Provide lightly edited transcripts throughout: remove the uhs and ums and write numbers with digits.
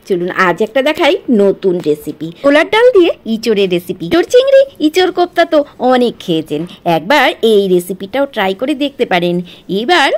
চলুন আজ একটা দেখাই নতুন রেসিপি। ছোলার ডাল দিয়ে ইঁচড়ের রেসিপি। ইঁচড় চিংড়ি, ইঁচড় কোপ্তা তো অনেক খেয়েছেন, একবার এই রেসিপিটাও ট্রাই করে দেখতে পারেন। এবার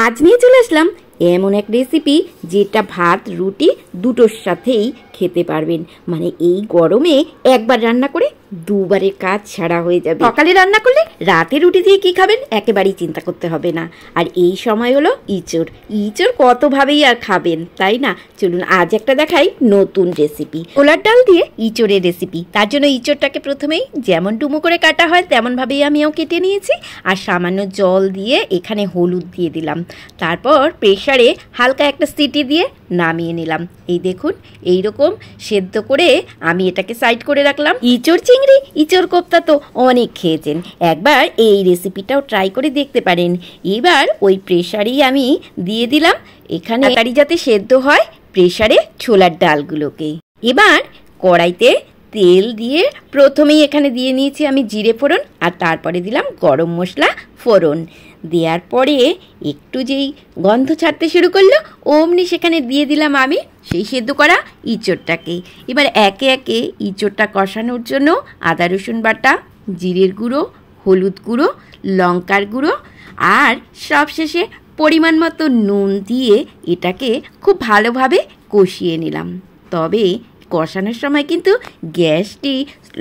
আজ নিয়ে চলে আসলাম এমন এক রেসিপি যেটা ভাত রুটি দুটোর সাথেই খেতে পারবেন। মানে এই গরমে একবার রান্না করে দুবারের কাজ ছাড়া হয়ে যাবে। সকালে রান্না করলে রাতে রুটি দিয়ে কি খাবেন একেবারেই চিন্তা করতে হবে না। আর এই সময় হলো ইঁচড়। ইঁচড় কতভাবেই আর খাবেন, তাই না? চলুন আজ একটা দেখাই নতুন রেসিপি। ছোলার ডাল দিয়ে ইঁচড়ের রেসিপি। তার জন্য ইঁচড়টাকে প্রথমেই যেমন ডুমো করে কাটা হয় তেমনভাবেই আমিও কেটে নিয়েছি। আর সামান্য জল দিয়ে এখানে হলুদ দিয়ে দিলাম। তারপর প্রেসারে হালকা একটা সিটি দিয়ে নামিয়ে নিলাম। এই দেখুন, এইরকম সেদ্ধ করে আমি এটাকে সাইড করে রাখলাম। ইঁচড় চিংড়ি, ইঁচড় কোপ্তা তো অনেক খেয়েছেন, একবার এই রেসিপিটাও ট্রাই করে দেখতে পারেন। এবার ওই প্রেসারেই আমি দিয়ে দিলাম এখানে তাড়াতাড়ি যাতে সেদ্ধ হয় প্রেসারে ছোলার ডালগুলোকে। এবার কড়াইতে তেল দিয়ে প্রথমেই এখানে দিয়ে নিয়েছি আমি জিরে ফোড়ন, আর তারপরে দিলাম গরম মশলা ফোড়ন। দেওয়ার পরে একটু যেই গন্ধ ছাড়তে শুরু করলো অমনি সেখানে দিয়ে দিলাম আমি সেই সেদ্ধ করা ইঁচড়টাকে। এবার একে একে ইঁচড়টা কষানোর জন্য আদা রসুন বাটা, জিরের গুঁড়ো, হলুদ গুঁড়ো, লঙ্কার গুঁড়ো আর সবশেষে পরিমাণ মতো নুন দিয়ে এটাকে খুব ভালোভাবে কষিয়ে নিলাম। তবে কষানোর সময় কিন্তু গ্যাসটি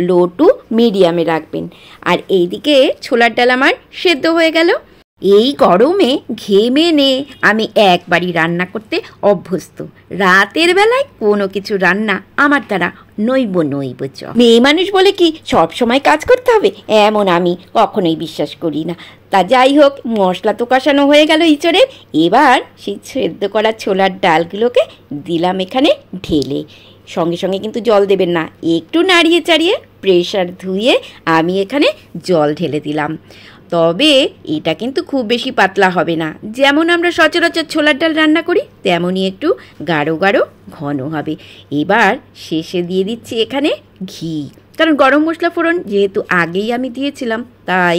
লো টু মিডিয়ামে রাখবেন। আর এইদিকে ছোলার ডাল আমার সেদ্ধ হয়ে গেল। এই গরমে ঘেমে নে আমি একবারই রান্না করতে অভ্যস্ত। রাতের বেলায় কোনো কিছু রান্না আমার দ্বারা নইব চ। মেয়ে মানুষ বলে কি সব সময় কাজ করতে হবে এমন আমি কখনোই বিশ্বাস করি না। তা যাই হোক, মশলা তো কষানো হয়ে গেল ইঁচড়ের। এবার সেই সেদ্ধ করা ছোলার ডালগুলোকে দিলাম এখানে ঢেলে। সঙ্গে সঙ্গে কিন্তু জল দেবেন না, একটু নাড়িয়ে চাড়িয়ে প্রেসার ধুয়ে আমি এখানে জল ঢেলে দিলাম। তবে এটা কিন্তু খুব বেশি পাতলা হবে না, যেমন আমরা সচরাচর ছোলার ডাল রান্না করি তেমনই একটু গাঢ় গাঢ় ঘন হবে। এবার শেষে দিয়ে দিচ্ছি এখানে ঘি, কারণ গরম মশলা ফোড়ন যেহেতু আগেই আমি দিয়েছিলাম তাই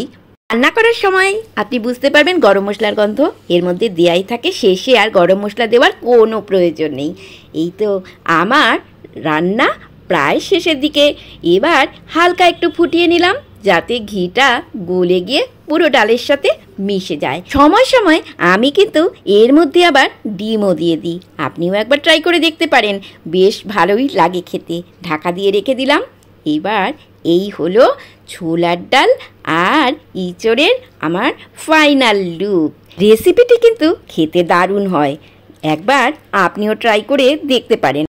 রান্না করার সময় আপনি বুঝতে পারবেন গরম মশলার গন্ধ এর মধ্যে দেয়াই থাকে। শেষে আর গরম মশলা দেওয়ার কোনো প্রয়োজন নেই। এই তো আমার রান্না প্রায় শেষের দিকে। এবার হালকা একটু ফুটিয়ে নিলাম যাতে ঘিটা গলে গিয়ে পুরো ডালের সাথে মিশে যায়। সময় সময় আমি কিন্তু এর মধ্যে আবার ডিমও দিয়ে দিই। আপনিও একবার ট্রাই করে দেখতে পারেন, বেশ ভালোই লাগে খেতে। ঢাকা দিয়ে রেখে দিলাম। এবার এই হলো ছোলার ডাল আর ইঁচড়ের আমার ফাইনাল লুক। রেসিপিটি কিন্তু খেতে দারুণ হয়, একবার আপনিও ট্রাই করে দেখতে পারেন।